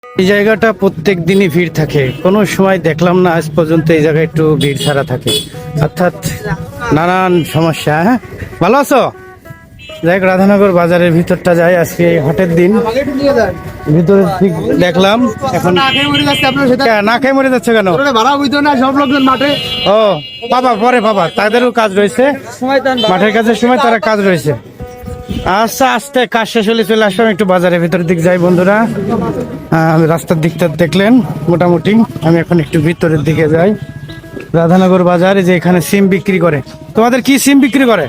এই জায়গাটা প্রত্যেক দিনই ভিড় থাকে, কোনো সময় দেখলাম না আজ পর্যন্ত এই জায়গায় একটু ভিড় ছাড়া থাকে, অর্থাৎ নানান সমস্যা। হ্যাঁ, ভালো আছো? যাই হোক, রাধানগর বাজারের ভিতরটা যাই, আজকে হাটের দিন, ভিতরে দেখলাম। এখন না খেয়ে মরে যাচ্ছে কেন? সব লোকজন মাঠে। ও বাবা, পরে বাবা, তাদেরও কাজ রয়েছে, মাঠের কাজের সময় তারা কাজ রয়েছে। আচ্ছা, আস্তে কাজ শেষ হলে চলে আসলাম একটু বাজারের ভিতরের দিক যাই বন্ধুরা। রাস্তার দিকটা দেখলেন মোটামুটি, আমি এখন একটু ভিতরের দিকে যাই। রাধানগর বাজারে যে এখানে সিম বিক্রি করে, তোমাদের কি সিম বিক্রি করে?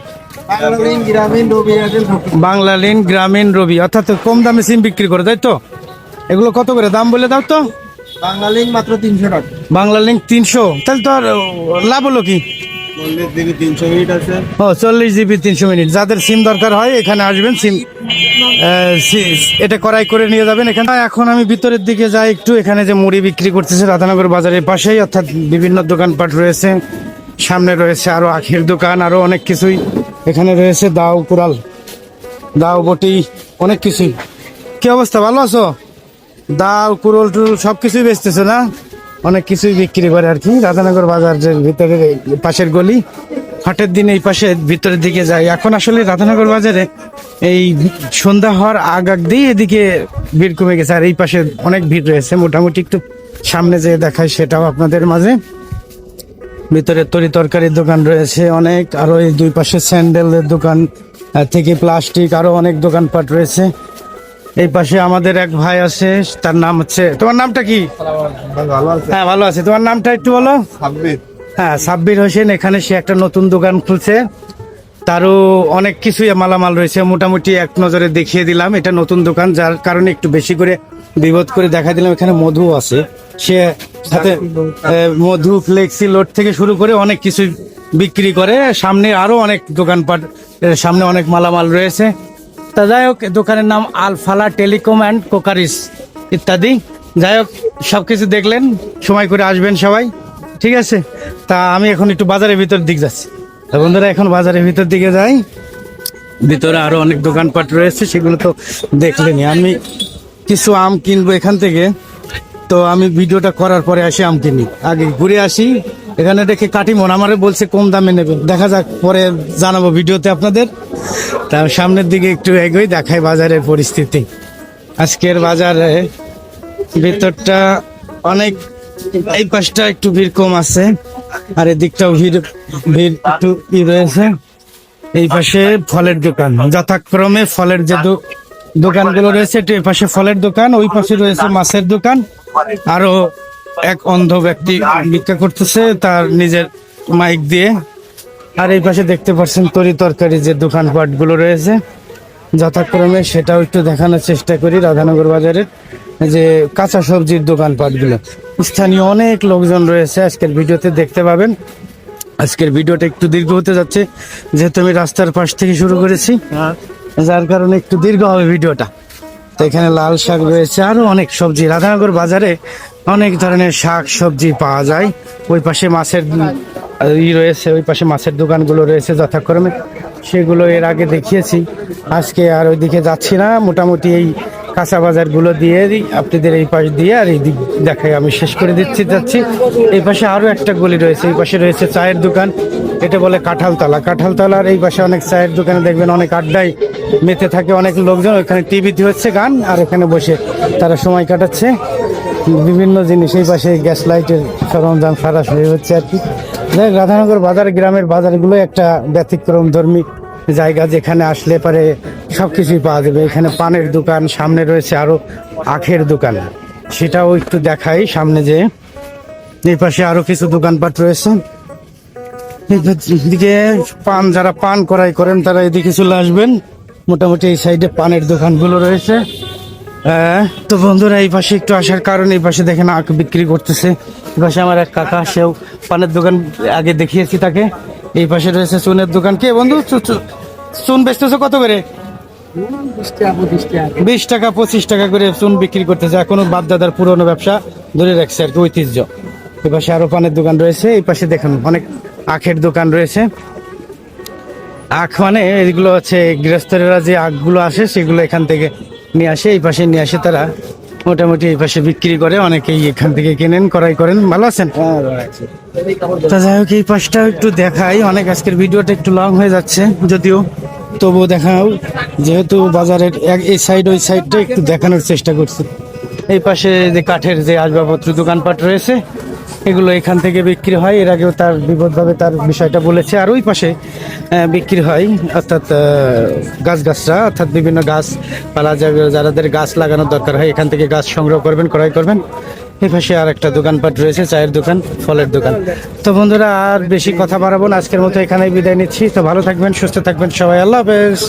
বাংলা লিন, গ্রামীণ, রবি, অর্থাৎ কম দামে সিম বিক্রি করে, তাই তো? এগুলো কত করে দাম বলে দাও তো? বাংলা লিঙ্ক মাত্র 300 টাকা। বাংলা লিঙ্ক 300, তাহলে তো আর লাভ হলো কি? 300 মিনিট আছে। ও 40 জিবি 300 মিনিট, যাদের সিম দরকার হয় এখানে আসবেন, সিম এটা করাই করে নিয়ে যাবেন এখানে। এখন আমি ভিতরের দিকে যাই একটু, এখানে যে মুড়ি বিক্রি করতেছে রাধানগর বাজারের পাশেই, অর্থাৎ বিভিন্ন দোকানপাট রয়েছে, সামনে রয়েছে আরো আখের দোকান, আরো অনেক কিছুই এখানে রয়েছে, দাও কুড়াল, দাও বটি, অনেক কিছুই। কি অবস্থা, ভালো আছো? দাও কুড়োল টুরুল সবকিছুই বেচতেছে না, অনেক কিছুই বিক্রি করে আর কি। রাধানগর বাজারের ভিতরে পাশের গলি, হাটের দিন এই পাশে ভিতরের দিকে যাই। এখন আসলে রাধানগর বাজারে এই সন্ধ্যা হওয়ার আগ দিয়ে এদিকে ভিড় কমে গেছে, আর এই পাশে অনেক ভিড় রয়েছে। মোটামুটি একটু সামনে যে দেখায় সেটাও আপনাদের মাঝে। ভিতরে তরি তরকারির দোকান রয়েছে অনেক, আরো এই দুই পাশে স্যান্ডেলের দোকান থেকে প্লাস্টিক, আরো অনেক দোকানপাট রয়েছে। এই পাশে আমাদের এক ভাই আছে, তার নাম হচ্ছে, তোমার নামটা কি? হ্যাঁ ভালো আছে, তোমার নামটা একটু বলো। হ্যাঁ, সাব্বির হোসেন। এখানে সে একটা নতুন দোকান খুলছে, তারও অনেক কিছুই মালামাল রয়েছে, মোটামুটি এক নজরে দেখিয়ে দিলাম। এটা নতুন দোকান, যার কারণে একটু বেশি করে বিপদ করে দেখা দিলাম। এখানে মধু আছে, সে সাথে মধু, ফ্লেক্সি লোড থেকে শুরু করে অনেক কিছুই বিক্রি করে। সামনে আরো অনেক দোকানপাট, সামনে অনেক মালামাল রয়েছে। তা যাই হোক, দোকানের নাম আলফালা টেলিকম অ্যান্ড কোকারিস ইত্যাদি। যাই হোক, সবকিছু দেখলেন, সময় করে আসবেন সবাই, ঠিক আছে? তা আমি এখন একটু বাজারের ভিতর দিক যাচ্ছি। তা বন্ধুরা, এখন বাজারের ভিতর দিকে যাই, ভিতরে আরো অনেক দোকানপাট রয়েছে, সেগুলো তো দেখলেনি। আমি কিছু আম কিনবো এখান থেকে, তো আমি ভিডিওটা করার পরে আসি আম কিনি, আগে ঘুরে আসি। এখানে দেখে কাটিমন আমারে বলছে কম দামে নেবে, দেখা যাক, পরে জানাবো ভিডিওতে আপনাদের। তার সামনের দিকে একটু এগোই, দেখাই বাজারের পরিস্থিতি। আজকের বাজারে ভিতরটা অনেক, এই পাশটা একটু ভিড় কম আছে, আর এদিকটাও ভিড় একটু রয়েছে। এই পাশে ফলের দোকান, যথাক্রমে ফলের যে দোকানগুলো রয়েছে, একটু এই পাশে ফলের দোকান, ওই পাশে রয়েছে মাছের দোকান। আরো এক অন্ধ ব্যক্তি ভিক্ষা করতেছে তার নিজের মাইক দিয়ে। আর এই পাশে দেখতে পাচ্ছেন তরি তরকারি যে দোকানপাট গুলো রয়েছে, যথাক্রমে সেটাও একটু দেখানোর চেষ্টা করি। রাধানগর বাজারের যে কাঁচা সবজির দোকানপাট গুলো, স্থানীয় অনেক লোকজন রয়েছে, আজকের ভিডিওতে দেখতে পাবেন। আজকের ভিডিওটা একটু দীর্ঘ হতে যাচ্ছে, যেহেতু আমি রাস্তার পাশ থেকে শুরু করেছি, যার কারণে একটু দীর্ঘ হবে ভিডিওটা। তো এখানে লাল শাক রয়েছে, আরো অনেক সবজি। রাধানগর বাজারে অনেক ধরনের শাক সবজি পাওয়া যায়। ওই পাশে মাছের রয়েছে, ওই পাশে মাছের দোকানগুলো রয়েছে যথাক্রমে, সেগুলো এর আগে দেখিয়েছি। আজকে আর ওইদিকে যাচ্ছি না, মোটামুটি এই কাঁচা বাজারগুলো দিয়ে দিই আপনাদের, এই পাশ দিয়ে আর এই দিক দেখাই আমি শেষ করে যাচ্ছি। এই পাশে আরো একটা গলি রয়েছে, এই পাশে রয়েছে চায়ের দোকান, এটা বলে কাঁঠালতলা। কাঁঠালতলার এই পাশে অনেক চায়ের দোকানে দেখবেন অনেক আড্ডায় মেতে থাকে অনেক লোকজন, ওখানে টিভিতে হচ্ছে গান, আর ওখানে বসে তারা সময় কাটাচ্ছে। বিভিন্ন জিনিস, এই পাশে গ্যাস লাইটের সরঞ্জাম সরাসরি হচ্ছে আর কি। রাধানগর বাজার, গ্রামের বাজারগুলো একটা ব্যতিক্রম ধর্মী জায়গা, যেখানে আসলে পরে সবকিছুই পাওয়া যাবে। এখানে পানের দোকান, সামনে রয়েছে আরো আখের দোকান, সেটাও একটু দেখাই সামনে। যে এই পাশে আরো কিছু দোকানপাট রয়েছে, এদিকে পান, যারা পান করাই করেন তারা এদিকে চলে আসবেন। মোটামুটি এই সাইডে পানের দোকানগুলো রয়েছে। তো বন্ধুরা, এই পাশে একটু আসার কারণে এই পাশে দেখেন আখ বিক্রি করতেছে। এই পাশে আমার এক কাকা, সেও পানের দোকান, আগে দেখিয়েছি তাকে। এই পাশে রয়েছে চুনের দোকান। কে বন্ধু, চুন বেচতেছে কত করে? 20 টাকা 25 টাকা করে চুন বিক্রি করতেছে। এখনো বাপ দাদার পুরনো ব্যবসা ধরে রাখছে আর কি, ঐতিহ্য। এই পাশে আরো পানের দোকান রয়েছে। এই পাশে দেখেন অনেক আখের দোকান রয়েছে। আখ মানে এগুলো হচ্ছে গৃহস্থরা যে আখগুলো আসে সেগুলো এখান থেকে নিয়ে আসে, এই পাশে নিয়ে আসে তারা মোটামুটি এই পাশে বিক্রি করে, অনেকেই এখান থেকে কেনেন, ক্রয় করেন। ভালো আছেন? তা যাই হোক, এই পাশটাও একটু দেখাই। অনেক আজকের ভিডিওটা একটু লং হয়ে যাচ্ছে যদিও, তবুও দেখাও, যেহেতু বাজারের এই সাইড ওই সাইডটা একটু দেখানোর চেষ্টা করছি। এই পাশে যে কাঠের যে আসবাবপত্র দোকানপাট রয়েছে, এগুলো এখান থেকে বিক্রি হয়। এর আগেও তার বিপদভাবে তার বিষয়টা বলেছে। আর ওই পাশে বিক্রি হয়, অর্থাৎ গাছগাছরা, অর্থাৎ বিভিন্ন গাছপালা যাদের গাছ লাগানোর দরকার হয়, এখান থেকে গাছ সংগ্রহ করবেন, ক্রয় করবেন। এই পাশে আর একটা দোকানপাট রয়েছে, চায়ের দোকান, ফলের দোকান। তো বন্ধুরা, আর বেশি কথা বাড়াবো না, আজকের মতো এখানেই বিদায় নিচ্ছি। তো ভালো থাকবেন, সুস্থ থাকবেন সবাই, আল্লাহ হাফেজ।